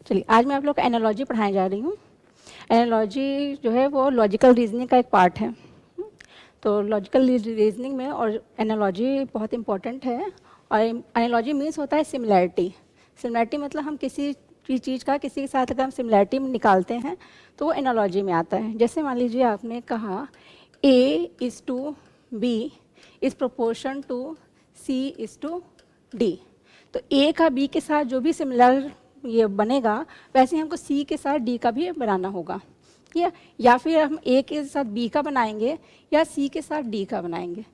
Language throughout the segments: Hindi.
चलिए, आज मैं आप लोग को एनालॉजी पढ़ाने जा रही हूँ। एनालॉजी जो है वो लॉजिकल रीजनिंग का एक पार्ट है। तो लॉजिकल रीजनिंग में और एनालॉजी बहुत इंपॉर्टेंट है। और एनालॉजी मीन्स होता है सिमिलैरिटी। सिमिलैरिटी मतलब हम किसी चीज़ का किसी के साथ अगर हम सिमिलैरिटी निकालते हैं तो वो एनालॉजी में आता है। जैसे मान लीजिए आपने कहा A is to B is proportion to C is to D। तो A का B के साथ जो भी सिमिलर ये बनेगा वैसे ही हमको C के साथ D का भी बनाना होगा। या फिर हम A के साथ B का बनाएंगे या C के साथ D का बनाएंगे।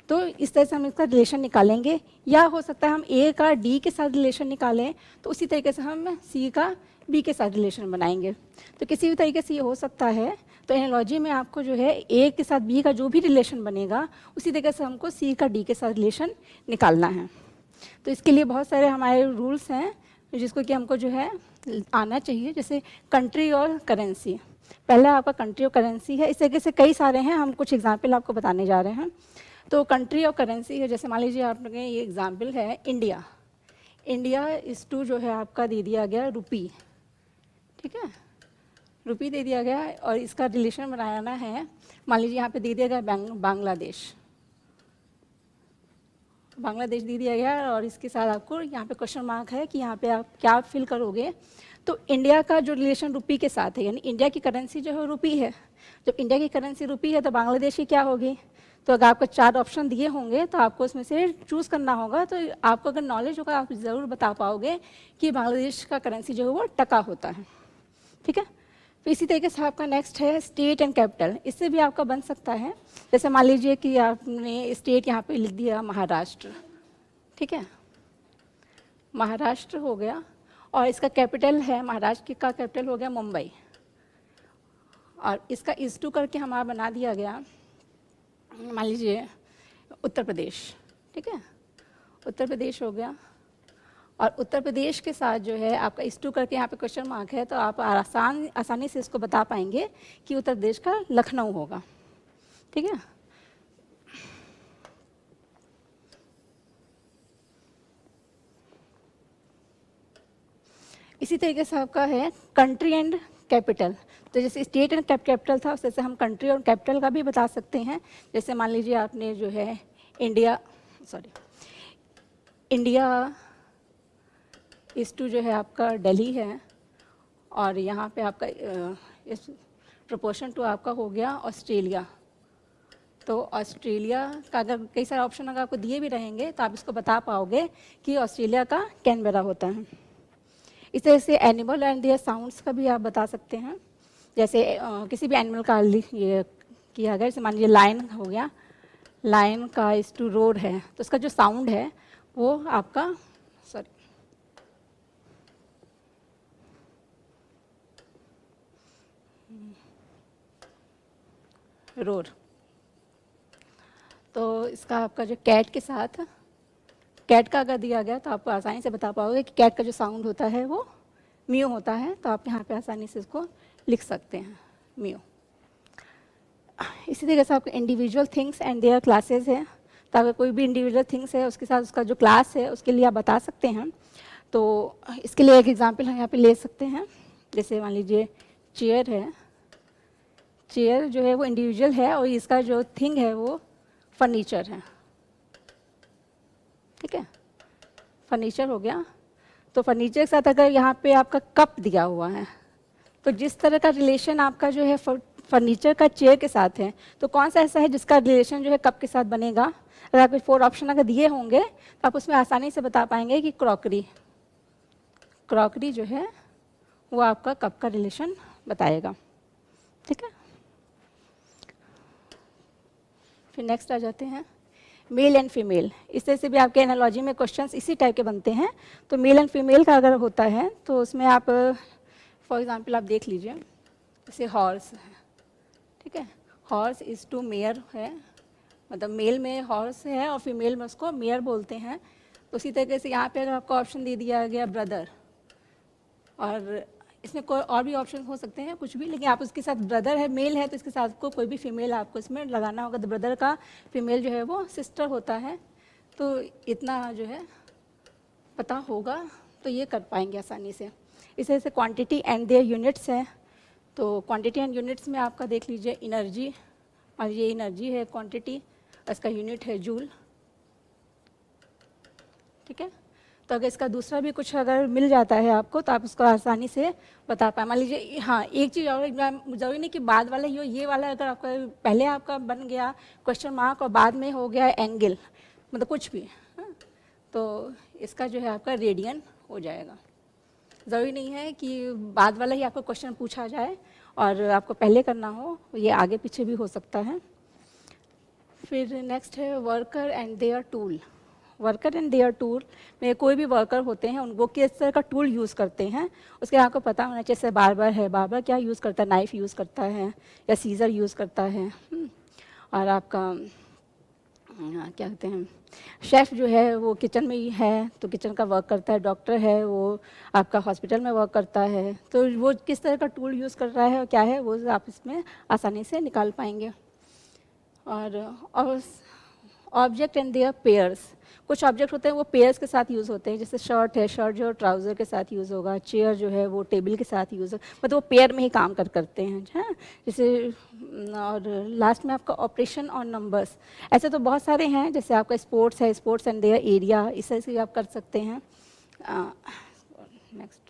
तो इस तरह से हम इसका रिलेशन निकालेंगे। या हो सकता है हम A का D के साथ रिलेशन निकालें तो उसी तरीके से हम C का B के साथ रिलेशन बनाएंगे। तो किसी भी तरीके से ये हो सकता है। तो एनालॉजी में आपको जो है A के साथ B का जो भी रिलेशन बनेगा उसी तरीके से हमको C का D के साथ रिलेशन निकालना है। तो इसके लिए बहुत सारे हमारे रूल्स हैं जिसको कि हमको जो है आना चाहिए। जैसे कंट्री और करेंसी, पहला आपका कंट्री और करेंसी है। इस तरीके से कई सारे हैं, हम कुछ एग्जाम्पल आपको बताने जा रहे हैं। तो कंट्री और करेंसी है, जैसे मान लीजिए आपने ये एग्जाम्पल है इंडिया। इंडिया इस टू जो है आपका दे दिया गया रुपी, ठीक है, रुपी दे दिया गया और इसका रिलेशन बनाना है। मान लीजिए यहाँ पे दे दिया गया बांग्लादेश, बांग्लादेश दे दिया गया और इसके साथ आपको यहाँ पे क्वेश्चन मार्क है कि यहाँ पे आप क्या फिल करोगे। तो इंडिया का जो रिलेशन रुपी के साथ है, यानी इंडिया की करेंसी जो है रुपी है। जब इंडिया की करेंसी रुपी है तो बांग्लादेश की क्या होगी। तो अगर आपको 4 ऑप्शन दिए होंगे तो आपको उसमें से चूज़ करना होगा। तो आपको अगर नॉलेज होगा आप ज़रूर बता पाओगे कि बांग्लादेश का करेंसी जो है वो टका होता है, ठीक है। तो इसी तरीके से आपका नेक्स्ट है स्टेट एंड कैपिटल। इससे भी आपका बन सकता है। जैसे मान लीजिए कि आपने स्टेट यहाँ पे लिख दिया महाराष्ट्र, ठीक है, महाराष्ट्र हो गया और इसका कैपिटल है, महाराष्ट्र का कैपिटल हो गया मुंबई। और इसका इस टू करके हमारा बना दिया गया, मान लीजिए उत्तर प्रदेश, ठीक है, उत्तर प्रदेश हो गया। और उत्तर प्रदेश के साथ जो है आपका इस टू करके यहाँ पे क्वेश्चन मार्क है। तो आप आसानी से इसको बता पाएंगे कि उत्तर प्रदेश का लखनऊ होगा, ठीक है। इसी तरीके से आपका है कंट्री एंड कैपिटल। तो जैसे स्टेट एंड कैपिटल था वैसे हम कंट्री और कैपिटल का भी बता सकते हैं। जैसे मान लीजिए आपने जो है इंडिया इस टू जो है आपका दिल्ली है और यहाँ पे आपका इस प्रोपोर्शन टू आपका हो गया ऑस्ट्रेलिया। तो ऑस्ट्रेलिया का अगर कई सारे ऑप्शन अगर आपको दिए भी रहेंगे तो आप इसको बता पाओगे कि ऑस्ट्रेलिया का कैनबेरा होता है। इस तरह से एनिमल एंड देयर साउंड्स का भी आप बता सकते हैं। जैसे किसी भी एनिमल का ये किया गया, जैसे मान लीजिए लायन हो गया, लायन का इस टू रोड है तो उसका जो साउंड है वो आपका रोर। तो इसका आपका जो कैट के साथ, कैट का अगर दिया गया तो आप आसानी से बता पाओगे कि कैट का जो साउंड होता है वो म्यू होता है। तो आप यहाँ पे आसानी से इसको लिख सकते हैं, म्यू। इसी तरीके से आपको individual things and there classes है। तो अगर कोई भी इंडिविजुअल थिंग्स है उसके साथ उसका जो क्लास है उसके लिए आप बता सकते हैं। तो इसके लिए एक एग्जांपल हम यहाँ पे ले सकते हैं। जैसे मान लीजिए चेयर है, चेयर जो है वो इंडिविजुअल है और इसका जो थिंग है वो फर्नीचर है, ठीक है, फर्नीचर हो गया। तो फर्नीचर के साथ अगर यहाँ पे आपका कप दिया हुआ है तो जिस तरह का रिलेशन आपका जो है फर्नीचर का चेयर के साथ है तो कौन सा ऐसा है जिसका रिलेशन जो है कप के साथ बनेगा। अगर आपको 4 ऑप्शन अगर दिए होंगे तो आप उसमें आसानी से बता पाएंगे कि क्रॉकरी, क्रॉकरी जो है वो आपका कप का रिलेशन बताएगा, ठीक है। फिर नेक्स्ट आ जाते हैं मेल एंड फीमेल। इस तरह से भी आपके एनालॉजी में क्वेश्चंस इसी टाइप के बनते हैं। तो मेल एंड फीमेल का अगर होता है तो उसमें आप फॉर एग्जांपल आप देख लीजिए, जैसे हॉर्स है, ठीक है, हॉर्स इज़ टू मेयर है, मतलब मेल में हॉर्स है और फीमेल में उसको मेयर बोलते हैं। तो उसी तरीके से यहाँ पे अगर आपको ऑप्शन दे दिया गया ब्रदर, और इसमें कोई और भी ऑप्शन हो सकते हैं कुछ भी, लेकिन आप उसके साथ ब्रदर है, मेल है, तो इसके साथ को कोई भी फीमेल आपको इसमें लगाना होगा। तो ब्रदर का फीमेल जो है वो सिस्टर होता है। तो इतना जो है पता होगा तो ये कर पाएंगे आसानी से। इस तरह से क्वांटिटी एंड देयर यूनिट्स हैं। तो क्वांटिटी एंड यूनिट्स में आपका देख लीजिए एनर्जी, और ये एनर्जी है क्वांटिटी, इसका यूनिट है जूल, ठीक है। तो अगर इसका दूसरा भी कुछ अगर मिल जाता है आपको तो आप उसको आसानी से बता पाए। मान लीजिए हाँ, एक चीज़ और, जरूरी नहीं कि बाद वाला ये वाला अगर आपका पहले आपका बन गया क्वेश्चन मार्क और बाद में हो गया एंगल, मतलब कुछ भी, हाँ, तो इसका जो है आपका रेडियन हो जाएगा। ज़रूरी नहीं है कि बाद वाला ही आपको क्वेश्चन पूछा जाए और आपको पहले करना हो, ये आगे पीछे भी हो सकता है। फिर नेक्स्ट है worker and their tool. Worker and their tool में कोई भी वर्कर होते हैं उनको किस तरह का टूल यूज़ करते हैं उसके आपको पता होना चाहिए। जैसे बार्बर है, बार्बर क्या यूज़ करता है, नाइफ़ यूज़ करता है या सीज़र यूज़ करता है। और आपका क्या कहते हैं, शेफ़ जो है वो किचन में ही है तो किचन का वर्क करता है। डॉक्टर है वो आपका हॉस्पिटल में वर्क करता है। तो वो किस तरह का टूल यूज़ कर रहा है और क्या है वो आप इसमें आसानी से निकाल पाएंगे। और ऑब्जेक्ट एंड देयर पेयर्स, कुछ ऑब्जेक्ट होते हैं वो पेयर्स के साथ यूज़ होते हैं। जैसे शर्ट है, शर्ट जो ट्राउज़र के साथ यूज़ होगा। चेयर जो है वो टेबल के साथ यूज़ होगा, मतलब वो पेयर में ही काम करते हैं, हाँ। जैसे और लास्ट में आपका ऑपरेशन ऑन नंबर्स, ऐसे तो बहुत सारे हैं। जैसे आपका स्पोर्ट्स है, स्पोर्ट्स एंड देयर एरिया, इस तरह से आप कर सकते हैं। नेक्स्ट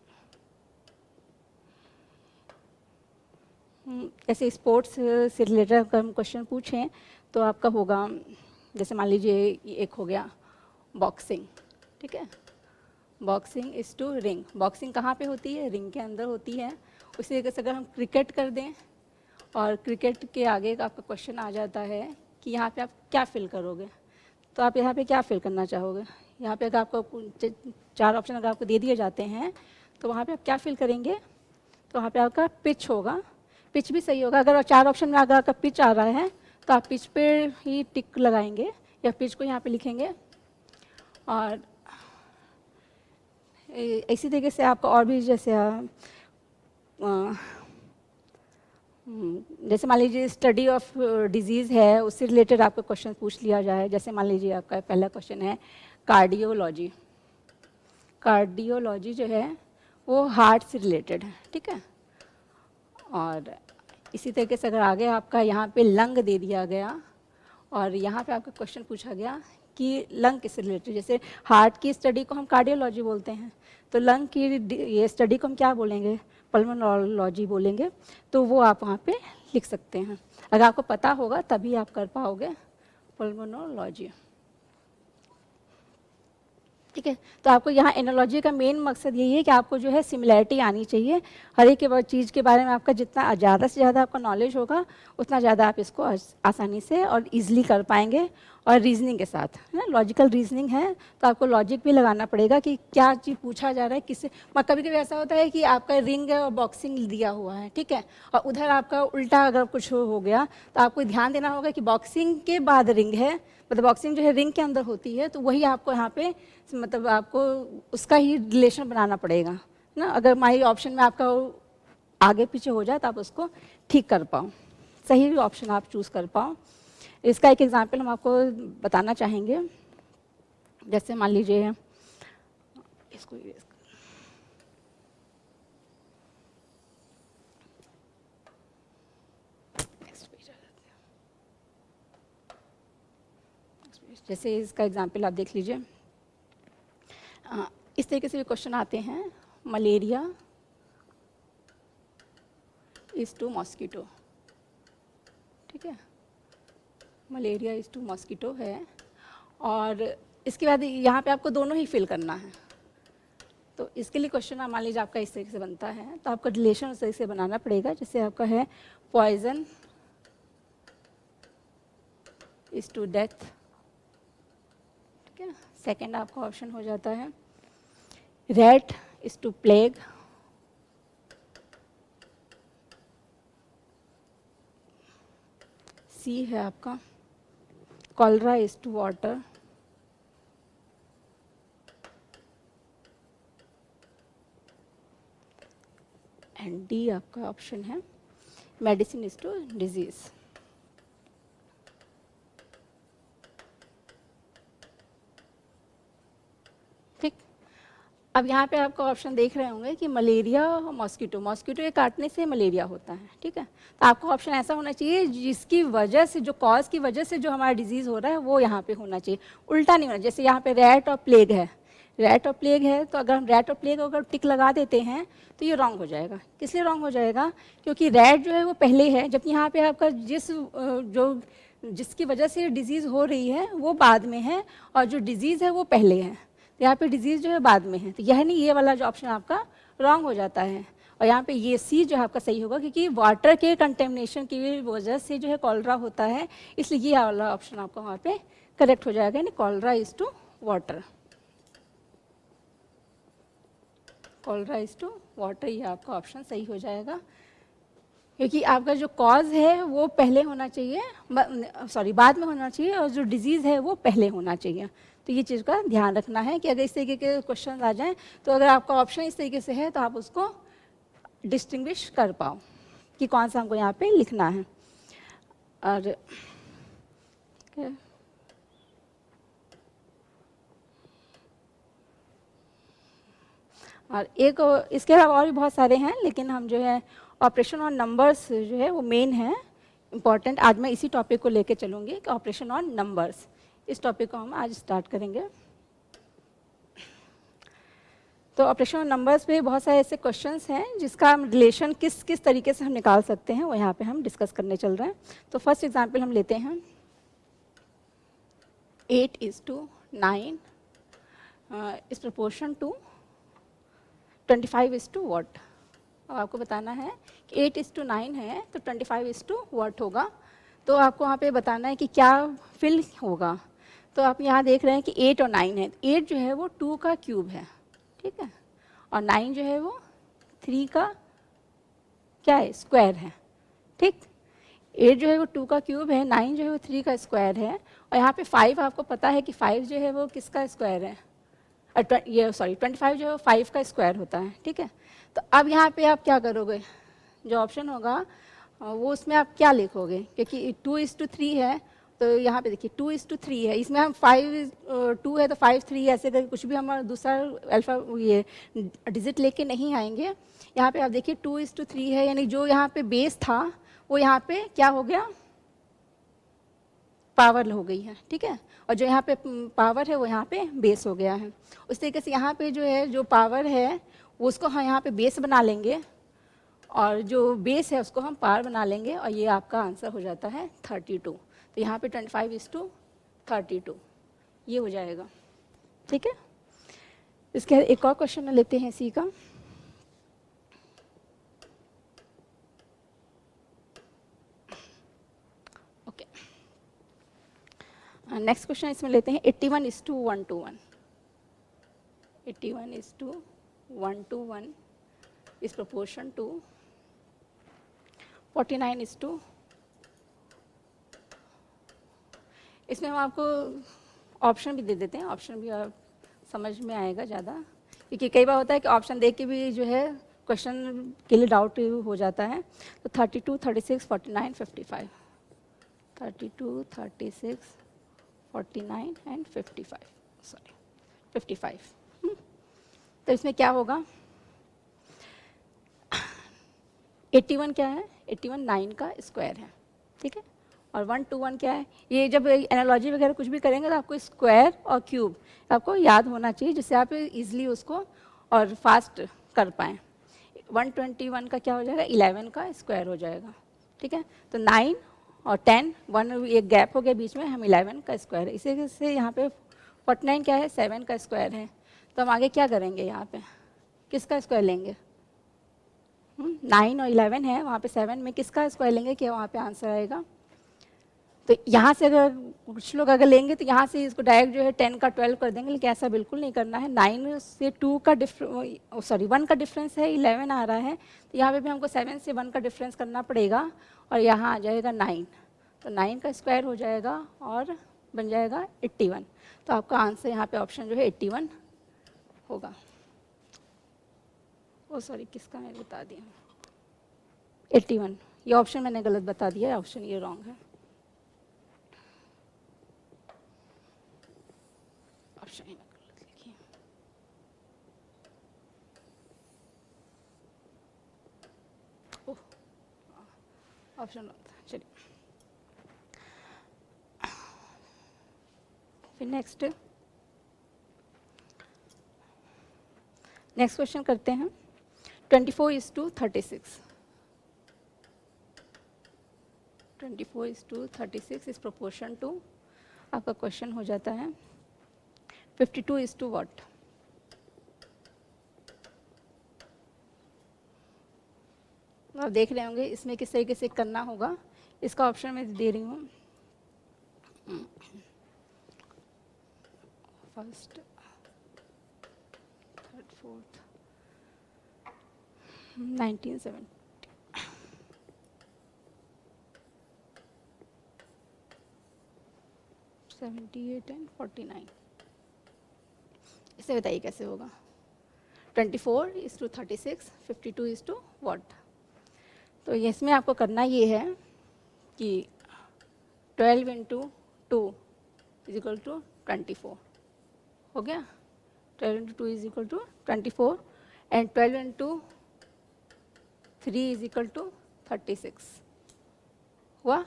ऐसे स्पोर्ट्स से रिलेटेड अगर हम क्वेश्चन पूछें तो आपका होगा, जैसे मान लीजिए एक हो गया बॉक्सिंग, ठीक है। Boxing is to ring, boxing कहाँ पे होती है, रिंग के अंदर होती है। उसी तरीके से अगर हम क्रिकेट कर दें और क्रिकेट के आगे आपका क्वेश्चन आ जाता है कि यहाँ पे आप क्या फिल करोगे, तो आप यहाँ पे क्या फिल करना चाहोगे। यहाँ पे अगर आपको 4 ऑप्शन अगर आपको दे दिए जाते हैं तो वहाँ पे आप क्या फिल करेंगे, तो वहाँ पे आपका पिच होगा। पिच भी सही होगा। अगर 4 ऑप्शन में अगर आपका पिच आ रहा है तो आप पिच पे ही टिक लगाएंगे या पिच को यहाँ पे लिखेंगे। और इसी तरीके से आपका और भी जैसे मान लीजिए स्टडी ऑफ डिजीज़ है, उससे रिलेटेड आपका क्वेश्चन पूछ लिया जाए। जैसे मान लीजिए आपका पहला क्वेश्चन है कार्डियोलॉजी। कार्डियोलॉजी जो है वो हार्ट से रिलेटेड है, ठीक है। और इसी तरीके से अगर आगे आपका यहाँ पे लंग दे दिया गया और यहाँ पे आपका क्वेश्चन पूछा गया कि लंग किससे रिलेटेड, जैसे हार्ट की स्टडी को हम कार्डियोलॉजी बोलते हैं तो लंग की ये स्टडी को हम क्या बोलेंगे, पल्मोनोलॉजी बोलेंगे। तो वो आप वहाँ पे लिख सकते हैं। अगर आपको पता होगा तभी आप कर पाओगे पल्मोनोलॉजी, ठीक है। तो आपको यहाँ एनालॉजी का मेन मकसद यही है कि आपको जो है सिमिलैरिटी आनी चाहिए। हर एक चीज़ के बारे में आपका जितना ज़्यादा से ज़्यादा आपका नॉलेज होगा उतना ज़्यादा आप इसको आसानी से और इजीली कर पाएंगे। और रीजनिंग के साथ है ना, लॉजिकल रीजनिंग है तो आपको लॉजिक भी लगाना पड़ेगा कि क्या चीज़ पूछा जा रहा है किससे। कभी कभी ऐसा होता है कि आपका रिंग और बॉक्सिंग दिया हुआ है, ठीक है, और उधर आपका उल्टा अगर कुछ हो गया तो आपको ध्यान देना होगा कि बॉक्सिंग के बाद रिंग है, मतलब बॉक्सिंग जो है रिंग के अंदर होती है, तो वही आपको यहाँ पे मतलब आपको उसका ही रिलेशन बनाना पड़ेगा ना। अगर माई ऑप्शन में आपका आगे पीछे हो जाए तो आप उसको ठीक कर पाओ, सही ऑप्शन आप चूज़ कर पाओ। इसका एक एग्जांपल हम आपको बताना चाहेंगे। जैसे मान लीजिए इसको जैसे इसका एग्जांपल आप देख लीजिए। इस तरीके से भी क्वेश्चन आते हैं, मलेरिया इज टू मॉस्किटो, ठीक है, मलेरिया इज टू मॉस्किटो है। और इसके बाद यहाँ पे आपको दोनों ही फिल करना है। तो इसके लिए क्वेश्चन मान लीजिए आपका इस तरीके से बनता है तो आपका रिलेशन उस तरीके से बनाना पड़ेगा। जैसे आपका है पॉइजन इज टू डेथ, ठीक है। सेकेंड आपका ऑप्शन हो जाता है rat is to plague, C है आपका cholera is to water, and D आपका ऑप्शन है मेडिसिन इज टू डिजीज। ठीक, अब यहाँ पे आपको ऑप्शन देख रहे होंगे कि मलेरिया और मॉस्किटो, मॉस्किटो के काटने से मलेरिया होता है, ठीक है। तो आपको ऑप्शन ऐसा होना चाहिए जिसकी वजह से, जो कॉज की वजह से जो हमारा डिजीज़ हो रहा है वो यहाँ पे होना चाहिए, उल्टा नहीं होना। जैसे यहाँ पे रैट और प्लेग है, रैट और प्लेग है, तो अगर हम रैट और प्लेग अगर टिक लगा देते हैं तो ये रॉन्ग हो जाएगा। किस लिए रॉन्ग हो जाएगा? क्योंकि रैट जो है वो पहले है, जबकि यहाँ पे आपका जिसकी वजह से डिजीज़ हो रही है वो बाद में है, और जो डिजीज़ है वो पहले है। तो यहाँ पे डिजीज़ जो है बाद में है, तो यह नहीं, ये वाला जो ऑप्शन आपका रॉन्ग हो जाता है। और यहाँ पे ये सी जो है आपका सही होगा, क्योंकि वाटर के कंटेमिनेशन की वजह से जो है कॉलरा होता है, इसलिए ये वाला ऑप्शन आपका वहाँ पे करेक्ट हो जाएगा, यानी cholera is to water, cholera is to water, ये आपका ऑप्शन सही हो जाएगा। क्योंकि आपका जो कॉज है वो पहले होना चाहिए, सॉरी बाद में होना चाहिए, और जो डिजीज़ है वो पहले होना चाहिए। तो ये चीज़ का ध्यान रखना है कि अगर इस तरीके के क्वेश्चन आ जाएं तो अगर आपका ऑप्शन इस तरीके से है तो आप उसको डिस्टिंग्विश कर पाओ कि कौन सा हमको यहाँ पे लिखना है। और और एक इसके अलावा और भी बहुत सारे हैं, लेकिन हम जो है ऑपरेशन ऑन नंबर्स जो है वो मेन है इम्पॉर्टेंट। आज मैं इसी टॉपिक को लेके चलूँगी कि ऑपरेशन ऑन नंबर्स, इस टॉपिक को हम आज स्टार्ट करेंगे। तो ऑपरेशन ऑन नंबर्स पे बहुत सारे ऐसे क्वेश्चंस हैं जिसका हम रिलेशन किस किस तरीके से हम निकाल सकते हैं वो यहाँ पे हम डिस्कस करने चल रहे हैं। तो फर्स्ट एग्जांपल हम लेते हैं 8:9 इज प्रोपोर्शन टू 25 what। अब आपको बताना है कि 8:9 है तो 25 what होगा। तो आपको वहाँ पे बताना है कि क्या फिल होगा। तो आप यहाँ देख रहे हैं कि 8 और 9 है, 8 जो है वो 2 का क्यूब है, ठीक है, और 9 जो है वो 3 का क्या है, स्क्वायर है, ठीक। 8 जो है वो 2 का क्यूब है, 9 जो है वो 3 का स्क्वायर है, और यहाँ पे 5 आपको पता है कि 5 जो है वो किसका स्क्वायर है, ये सॉरी 25 जो है 5 का स्क्वायर होता है, ठीक है। तो अब यहाँ पे आप क्या करोगे, जो ऑप्शन होगा वो उसमें आप क्या लिखोगे, क्योंकि 2:3 है, तो यहाँ पे देखिए 2:3 है, इसमें हम 2 है तो 5 3 ऐसे करके कुछ भी हम दूसरा अल्फा ये डिजिट लेके नहीं आएंगे। यहाँ पे आप देखिए 2:3 है, यानी जो यहाँ पे बेस था वो यहाँ पे क्या हो गया, पावर हो गई है, ठीक है, और जो यहाँ पे पावर है वो यहाँ पे बेस हो गया है। उस तरीके से यहाँ पे जो है जो पावर है वो उसको हम यहाँ पे बेस बना लेंगे, और जो बेस है उसको हम पावर बना लेंगे, और ये आपका आंसर हो जाता है 32। तो यहाँ पे 25:32 ये हो जाएगा, ठीक है। इसके बाद एक और क्वेश्चन लेते हैं इसी का। ओके, नेक्स्ट क्वेश्चन इसमें लेते हैं 81:1:1। 81:1:1 इज प्रोपोर्शन टू 49:, इसमें हम आपको ऑप्शन भी दे देते हैं, ऑप्शन भी आप समझ में आएगा ज़्यादा, क्योंकि कई बार होता है कि ऑप्शन देख के भी जो है क्वेश्चन के लिए डाउट हो जाता है। तो 32, 36, 49, 55, 32, 36, 49 एंड 55, सॉरी 55। तो इसमें क्या होगा, 81 क्या है, 81 9 का स्क्वायर है, ठीक है, और 1:1 क्या है, ये जब एनालॉजी वगैरह कुछ भी करेंगे तो आपको स्क्वायर और क्यूब आपको याद होना चाहिए, जिससे आप इजीली उसको और फास्ट कर पाएँ। 121 का क्या हो जाएगा, 11 का स्क्वायर हो जाएगा, ठीक है। तो 9 और 10, 1 एक गैप हो गया बीच में, हम 11 का स्क्वायर है, इसी से यहाँ पे 49 क्या है, 7 का स्क्वायर है। तो हम आगे क्या करेंगे, यहाँ पे किसका स्क्वायर लेंगे, 9 और 11 है, वहाँ पे 7 में किसका स्क्वायर लेंगे, क्या वहाँ पे आंसर आएगा। तो यहाँ से अगर कुछ लोग अगर लेंगे तो यहाँ से इसको डायरेक्ट जो है 10 का 12 कर देंगे, लेकिन ऐसा बिल्कुल नहीं करना है। 9 से 2 का सॉरी 1 का डिफरेंस है, 11 आ रहा है, तो यहाँ पे भी हमको 7 से 1 का डिफरेंस करना पड़ेगा, और यहाँ आ जाएगा 9, तो 9 का स्क्वायर हो जाएगा और बन जाएगा 81। तो आपका आंसर यहाँ पे ऑप्शन जो है 81 होगा। ओ सॉरी किसका मैंने बता दिया, 81, ये ऑप्शन मैंने गलत बता दिया, ऑप्शन ये रॉन्ग है, ऑप्शन ही गलत लिखिए। ऑप्शन होता है। चलिए फिर नेक्स्ट क्वेश्चन करते हैं। 24:36 24:36 इज प्रोपोर्शन टू, आपका क्वेश्चन हो जाता है 52 what। आप देख रहे होंगे इसमें किस तरीके से करना होगा। इसका ऑप्शन मैं दे रही हूँ। First, third, fourth, 1970, 78 and 49। इसे बताइए कैसे होगा। 24:36, 52 what। तो इसमें आपको करना ये है कि 12 × 2 = 24 हो गया। 12 × 2 = 24 एंड 12 × 3 = 36 हुआ।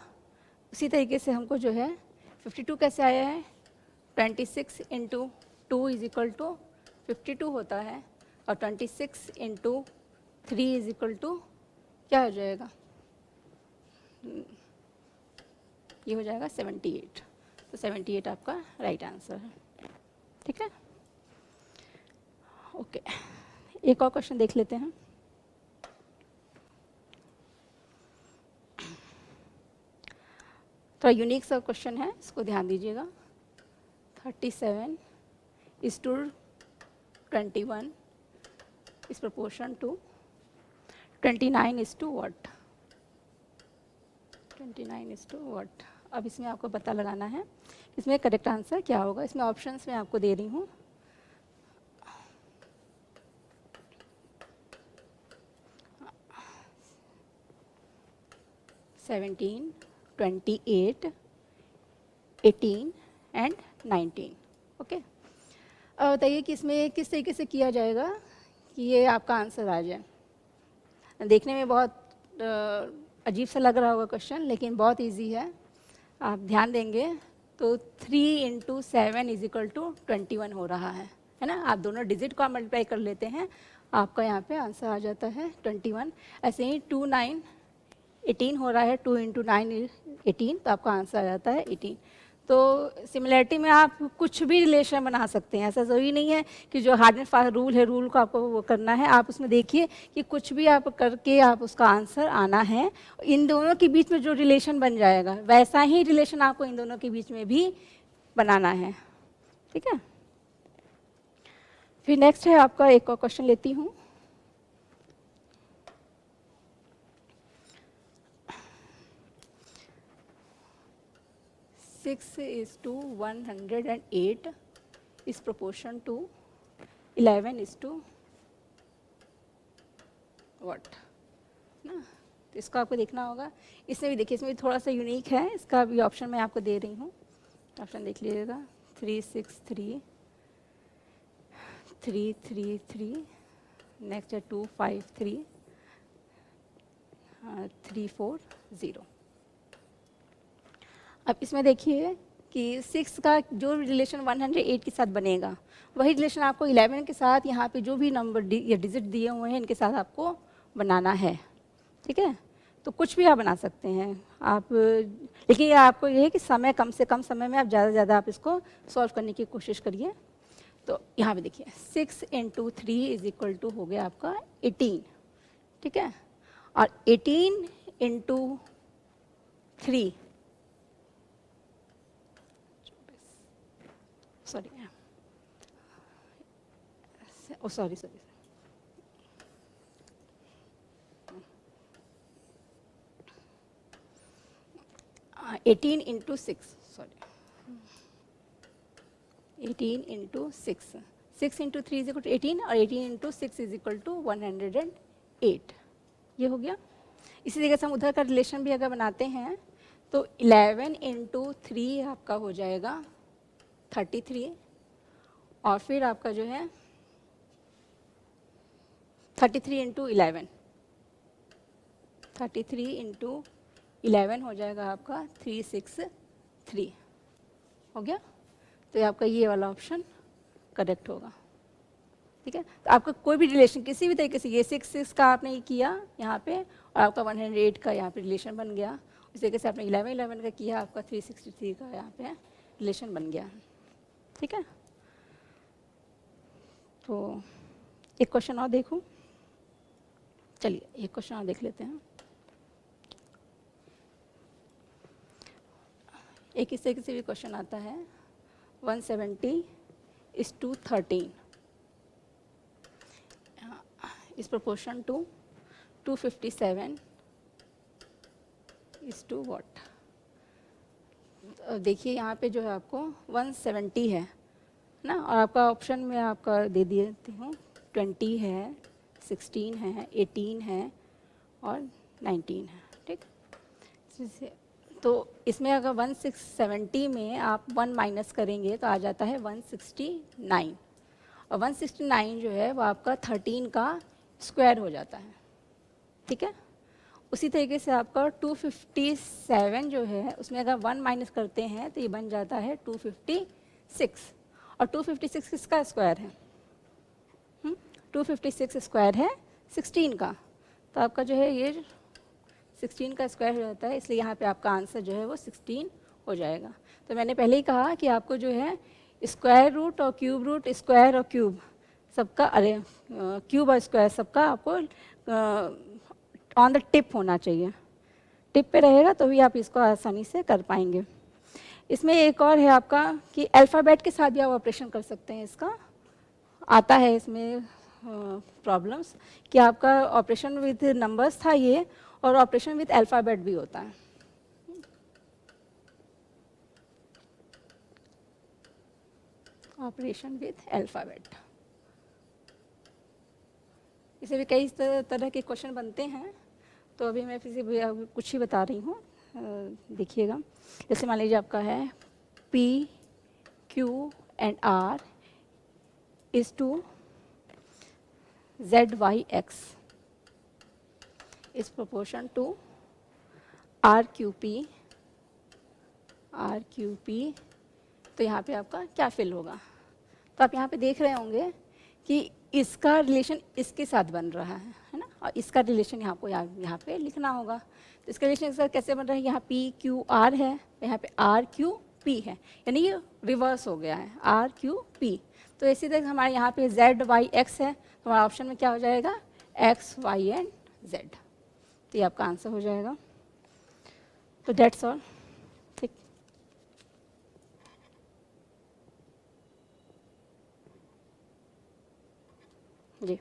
उसी तरीके से हमको जो है 52 कैसे आया है, 26 × 2 = 52 होता है, और 26 × 3 = क्या हो जाएगा, ये हो जाएगा 78। तो 78 आपका राइट आंसर है। ठीक है, ओके। एक और क्वेश्चन देख लेते हैं। थोड़ा यूनिक सा क्वेश्चन है, इसको ध्यान दीजिएगा। 37:21 is proportion to 29 what। 29 what। अब इसमें आपको पता लगाना है इसमें करेक्ट आंसर क्या होगा। इसमें ऑप्शंस मैं आपको दे रही हूँ। Seventeen, 28, 18 and 19। ओके, अब बताइए कि इसमें किस तरीके से किया जाएगा कि ये आपका आंसर आ जाए। देखने में बहुत अजीब सा लग रहा होगा क्वेश्चन, लेकिन बहुत इजी है। आप ध्यान देंगे तो 3 × 7 = 21 हो रहा है ना। आप दोनों डिजिट को मल्टीप्लाई कर लेते हैं, आपका यहाँ पे आंसर आ जाता है 21। ऐसे ही 2, 9, 18 हो रहा है, 2 × 9 18, तो आपका आंसर आ जाता है 18। तो सिमिलरिटी में आप कुछ भी रिलेशन बना सकते हैं। ऐसा ज़रूरी नहीं है कि जो हार्ड एंड फास्ट रूल है, रूल को आपको वो करना है। आप उसमें देखिए कि कुछ भी आप करके आप उसका आंसर आना है। इन दोनों के बीच में जो रिलेशन बन जाएगा, वैसा ही रिलेशन आपको इन दोनों के बीच में भी बनाना है। ठीक है, फिर नेक्स्ट है आपका एक और क्वेश्चन लेती हूँ। Six is to 108 is proportion to 11 is to what ना। तो इसको आपको देखना होगा। इसमें भी देखिए, इसमें भी थोड़ा सा यूनिक है। इसका भी ऑप्शन मैं आपको दे रही हूँ। ऑप्शन देख लीजिएगा। 3, 6, 3, 3, 3, 3, नेक्स्ट है 2, 5, 3, 3, 4, 0। अब इसमें देखिए कि 6 का जो रिलेशन 108 के साथ बनेगा, वही रिलेशन आपको 11 के साथ यहाँ पे जो भी नंबर या डिजिट दिए हुए हैं, इनके साथ आपको बनाना है। ठीक है, तो कुछ भी आप बना सकते हैं आप, लेकिन आपको ये है कि समय, कम से कम समय में आप ज़्यादा से ज़्यादा आप इसको सॉल्व करने की कोशिश करिए। तो यहाँ पे देखिए 6 × 3 = हो गया आपका 18। ठीक है, और 18 × 3, सॉरी, ओ सॉरी, 18 × 6, सॉरी, 18 × 6, 6 × 3 = 18 और 18 × 6 = 108। ये हो गया। इसी तरीके से हम उधर का रिलेशन भी अगर बनाते हैं तो 11 × 3 आपका हो जाएगा 33, और फिर आपका जो है 33 × 11, 33 × 11 हो जाएगा आपका 363। हो गया? तो ये आपका ये वाला ऑप्शन करेक्ट होगा। ठीक है, तो आपका कोई भी रिलेशन किसी भी तरीके से, ये 6 का आपने किया यहाँ पे और आपका 108 का यहाँ पे रिलेशन बन गया, उस तरीके से आपने 11 का किया, आपका 363 का यहाँ पे रिलेशन बन गया। ठीक है, तो एक क्वेश्चन और देखूँ, चलिए एक क्वेश्चन और देख लेते हैं। एक इस तरीके से भी क्वेश्चन आता है, 170:13 is proportion to 257 what? देखिए यहाँ पे जो है आपको 170 है ना, और आपका ऑप्शन में आपका दे देती हूँ 20 है, 16 है, 18 है और 19 है। ठीक, तो इसमें अगर 170 में आप 1 माइनस करेंगे तो आ जाता है 169, और 169 जो है वो आपका 13 का स्क्वायर हो जाता है। ठीक है, उसी तरीके से आपका 257 जो है उसमें अगर 1 माइनस करते हैं तो ये बन जाता है 256, और 256 किसका स्क्वायर है? 256 स्क्वायर है 16 का, तो आपका जो है ये 16 का स्क्वायर हो जाता है, इसलिए यहाँ पे आपका आंसर जो है वो 16 हो जाएगा। तो मैंने पहले ही कहा कि आपको जो है स्क्वायर रूट और क्यूब रूट, स्क्वायर और क्यूब सबका, अरे क्यूब और स्क्वायर सबका आपको ऑन द टिप होना चाहिए। टिप पे रहेगा तो भी आप इसको आसानी से कर पाएंगे। इसमें एक और है आपका कि अल्फ़ाबेट के साथ भी आप ऑपरेशन कर सकते हैं। इसका आता है इसमें प्रॉब्लम्स कि आपका ऑपरेशन विद नंबर्स था ये, और ऑपरेशन विद अल्फ़ाबेट भी होता है। ऑपरेशन विद अल्फ़ाबेट, इसे भी कई तरह के क्वेश्चन बनते हैं, तो अभी मैं फिर से कुछ ही बता रही हूँ, देखिएगा। जैसे मान लीजिए आपका है P, Q and R is to ZYX is proportion to RQP, तो यहाँ पे आपका क्या फिल होगा? तो आप यहाँ पे देख रहे होंगे कि इसका रिलेशन इसके साथ बन रहा है ना, और इसका रिलेशन यहाँ को यहाँ पे लिखना होगा। तो इसका रिलेशन इसका कैसे बन रहा है? यहाँ PQR है, यहाँ पे RQP है, यानी ये रिवर्स हो गया है, RQP। तो इसी तरह हमारे यहाँ पे ZYX है, तो हमारा ऑप्शन में क्या हो जाएगा? X, Y and Z। तो ये आपका आंसर हो जाएगा। तो डेट्स ऑल। ठीक, जी।